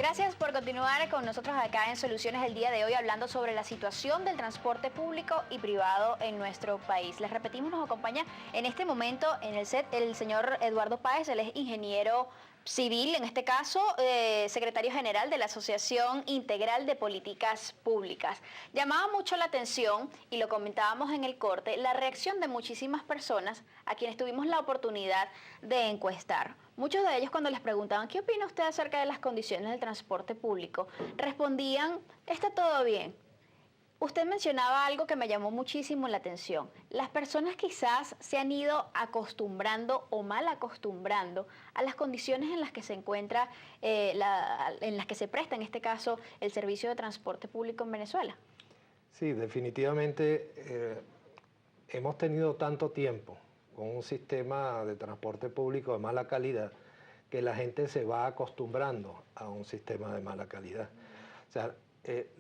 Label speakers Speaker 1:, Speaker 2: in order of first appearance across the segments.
Speaker 1: Gracias por continuar con nosotros acá en Soluciones el día de hoy, hablando sobre la situación del transporte público y privado en nuestro país. Les repetimos, nos acompaña en este momento en el set el señor Eduardo Páez. Él es ingeniero civil, en este caso secretario general de la Asociación Integral de Políticas Públicas. Llamaba mucho la atención, y lo comentábamos en el corte, la reacción de muchísimas personas a quienes tuvimos la oportunidad de encuestar. Muchos de ellos, cuando les preguntaban ¿qué opina usted acerca de las condiciones del transporte público?, respondían: está todo bien. Usted mencionaba algo que me llamó muchísimo la atención. Las personas quizás se han ido acostumbrando o mal acostumbrando a las condiciones en las que se encuentra, en las que se presta, en este caso, el servicio de transporte público en Venezuela.
Speaker 2: Sí, definitivamente hemos tenido tanto tiempo con un sistema de transporte público de mala calidad que la gente se va acostumbrando a un sistema de mala calidad. O sea,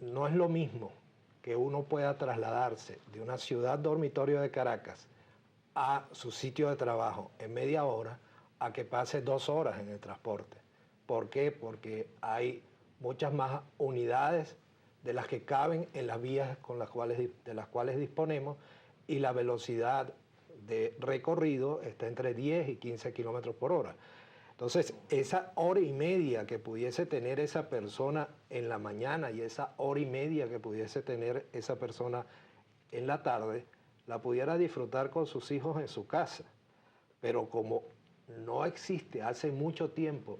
Speaker 2: no es lo mismo que uno pueda trasladarse de una ciudad dormitorio de Caracas a su sitio de trabajo en media hora a que pase 2 horas en el transporte. ¿Por qué? Porque hay muchas más unidades de las que caben en las vías de las cuales disponemos, y la velocidad de recorrido está entre 10 y 15 kilómetros por hora. Entonces, esa hora y media que pudiese tener esa persona en la mañana y esa hora y media que pudiese tener esa persona en la tarde, la pudiera disfrutar con sus hijos en su casa. Pero como no existe hace mucho tiempo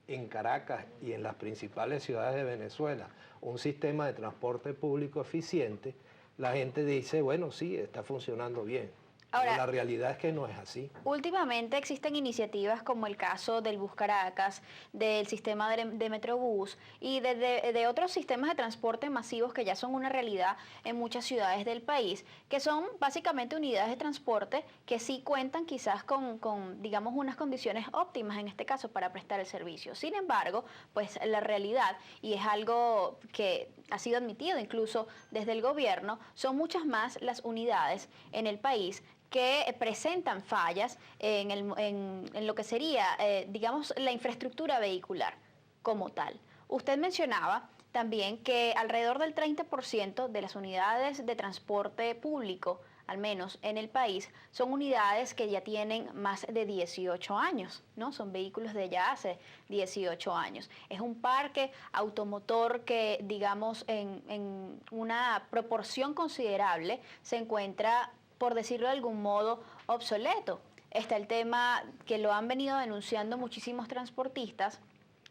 Speaker 2: en Caracas y en las principales ciudades de Venezuela un sistema de transporte público eficiente, la gente dice, bueno, sí, está funcionando bien. Ahora, pero la realidad es que no es así.
Speaker 1: Últimamente existen iniciativas como el caso del Bus Caracas, del sistema de Metrobús y de otros sistemas de transporte masivos que ya son una realidad en muchas ciudades del país, que son básicamente unidades de transporte que sí cuentan quizás con digamos, unas condiciones óptimas en este caso para prestar el servicio. Sin embargo, pues la realidad, y es algo que ha sido admitido incluso desde el gobierno, son muchas más las unidades en el país que presentan fallas en lo que sería, digamos, la infraestructura vehicular como tal. Usted mencionaba también que alrededor del 30% de las unidades de transporte público, al menos en el país, son unidades que ya tienen más de 18 años, ¿no? Son vehículos de ya hace 18 años. Es un parque automotor que, digamos, en una proporción considerable se encuentra, por decirlo de algún modo, obsoleto. Está el tema que lo han venido denunciando muchísimos transportistas,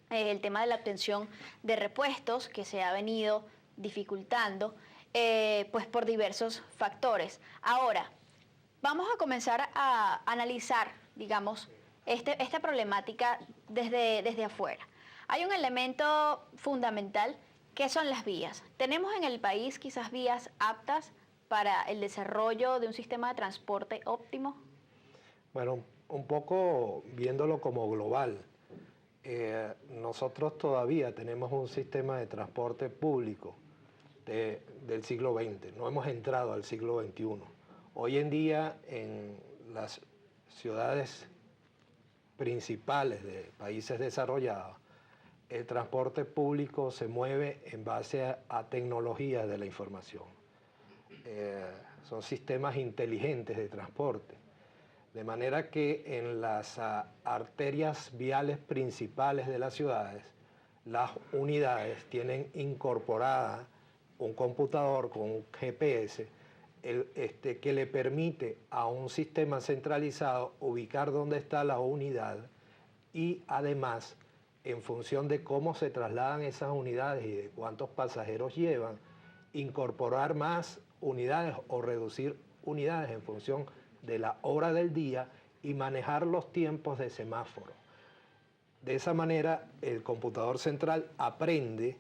Speaker 1: el tema de la obtención de repuestos, que se ha venido dificultando, pues por diversos factores. Ahora, vamos a comenzar a analizar, digamos, esta problemática desde afuera. Hay un elemento fundamental que son las vías. ¿Tenemos en el país quizás vías aptas para el desarrollo de un sistema de transporte óptimo?
Speaker 2: Bueno, un poco viéndolo como global, nosotros todavía tenemos un sistema de transporte público del siglo XX, no hemos entrado al siglo XXI. Hoy en día en las ciudades principales de países desarrollados, el transporte público se mueve en base a tecnologías de la información. Son sistemas inteligentes de transporte, de manera que en las arterias viales principales de las ciudades, las unidades tienen incorporada un computador con un GPS que le permite a un sistema centralizado ubicar dónde está la unidad, y además, en función de cómo se trasladan esas unidades y de cuántos pasajeros llevan, incorporar más unidades o reducir unidades en función de la hora del día y manejar los tiempos de semáforo. De esa manera, el computador central aprende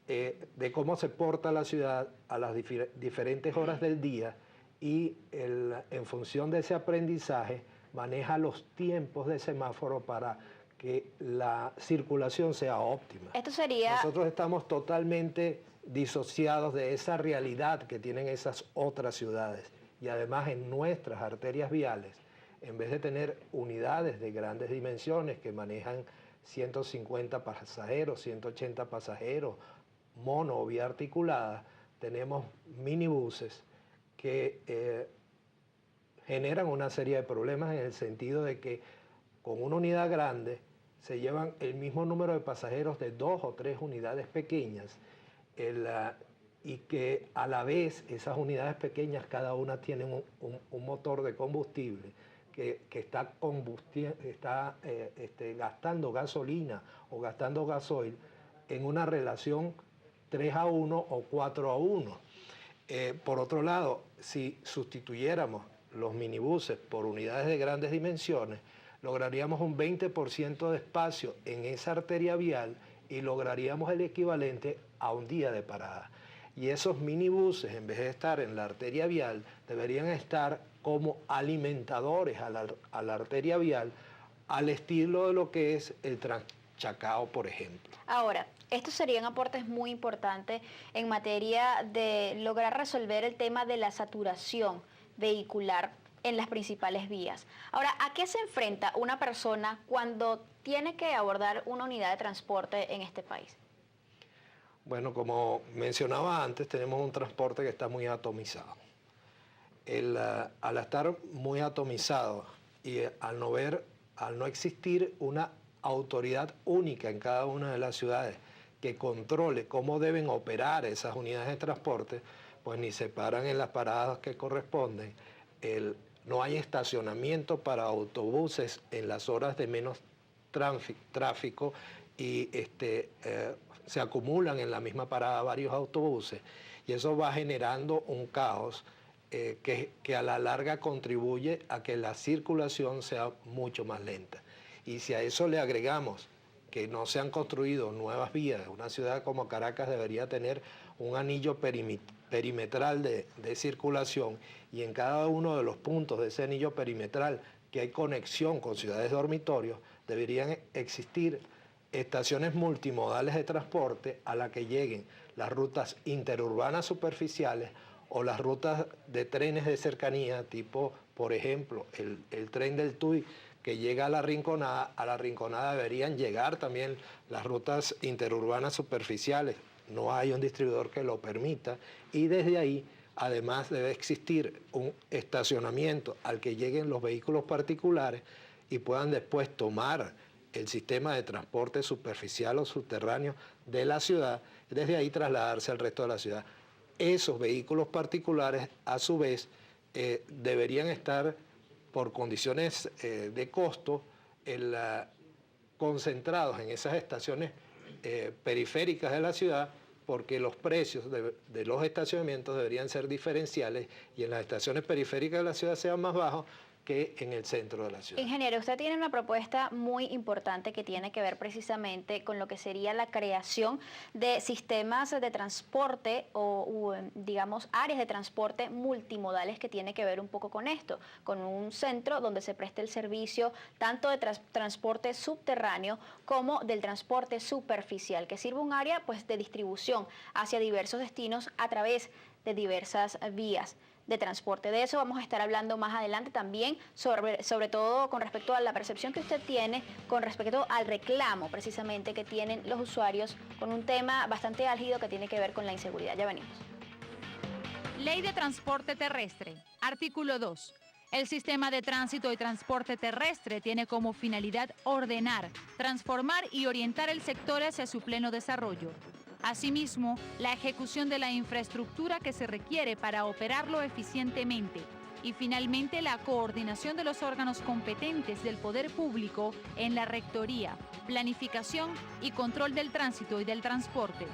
Speaker 2: de cómo se porta la ciudad a las diferentes horas del día, y en función de ese aprendizaje maneja los tiempos de semáforo para que la circulación sea óptima.
Speaker 1: Esto sería...
Speaker 2: Nosotros estamos totalmente disociados de esa realidad que tienen esas otras ciudades, y además en nuestras arterias viales, en vez de tener unidades de grandes dimensiones que manejan 150 pasajeros, 180 pasajeros, mono o vía articulada, tenemos minibuses que generan una serie de problemas en el sentido de que con una unidad grande se llevan el mismo número de pasajeros de 2 o 3 unidades pequeñas y que a la vez esas unidades pequeñas cada una tiene un motor de combustible que está gastando gasolina o gastando gasoil en una relación 3:1 o 4:1. Por otro lado, si sustituyéramos los minibuses por unidades de grandes dimensiones, lograríamos un 20% de espacio en esa arteria vial y lograríamos el equivalente a un día de parada. Y esos minibuses, en vez de estar en la arteria vial, deberían estar como alimentadores a la arteria vial, al estilo de lo que es el Transchacao, por ejemplo.
Speaker 1: Ahora, estos serían aportes muy importantes en materia de lograr resolver el tema de la saturación vehicular en las principales vías. Ahora, ¿a qué se enfrenta una persona cuando tiene que abordar una unidad de transporte en este país?
Speaker 2: Bueno, como mencionaba antes, tenemos un transporte que está muy atomizado. Al estar muy atomizado y al no existir una autoridad única en cada una de las ciudades que controle cómo deben operar esas unidades de transporte, pues ni se paran en las paradas que corresponden. No hay estacionamiento para autobuses en las horas de menos tráfico y se acumulan en la misma parada varios autobuses y eso va generando un caos que a la larga contribuye a que la circulación sea mucho más lenta. Y si a eso le agregamos que no se han construido nuevas vías, una ciudad como Caracas debería tener un anillo perimetral de circulación y en cada uno de los puntos de ese anillo perimetral que hay conexión con ciudades dormitorios, deberían existir estaciones multimodales de transporte a la que lleguen las rutas interurbanas superficiales o las rutas de trenes de cercanía, tipo, por ejemplo, el tren del Tuy que llega a la Rinconada deberían llegar también las rutas interurbanas superficiales. No hay un distribuidor que lo permita y desde ahí además debe existir un estacionamiento al que lleguen los vehículos particulares y puedan después tomar el sistema de transporte superficial o subterráneo de la ciudad y desde ahí trasladarse al resto de la ciudad. Esos vehículos particulares, a su vez, deberían estar por condiciones de costo concentrados en esas estaciones periféricas de la ciudad, porque los precios de los estacionamientos deberían ser diferenciales y en las estaciones periféricas de la ciudad sean más bajos que en el centro de la ciudad.
Speaker 1: Ingeniero, usted tiene una propuesta muy importante que tiene que ver precisamente con lo que sería la creación de sistemas de transporte o digamos, áreas de transporte multimodales que tiene que ver un poco con esto, con un centro donde se preste el servicio tanto de transporte subterráneo como del transporte superficial, que sirva un área pues, de distribución hacia diversos destinos a través de diversas vías de transporte. De eso vamos a estar hablando más adelante también, sobre todo con respecto a la percepción que usted tiene, con respecto al reclamo precisamente que tienen los usuarios con un tema bastante álgido que tiene que ver con la inseguridad. Ya venimos.
Speaker 3: Ley de Transporte Terrestre, artículo 2. El sistema de tránsito y transporte terrestre tiene como finalidad ordenar, transformar y orientar el sector hacia su pleno desarrollo. Asimismo, la ejecución de la infraestructura que se requiere para operarlo eficientemente y finalmente la coordinación de los órganos competentes del poder público en la rectoría, planificación y control del tránsito y del transporte.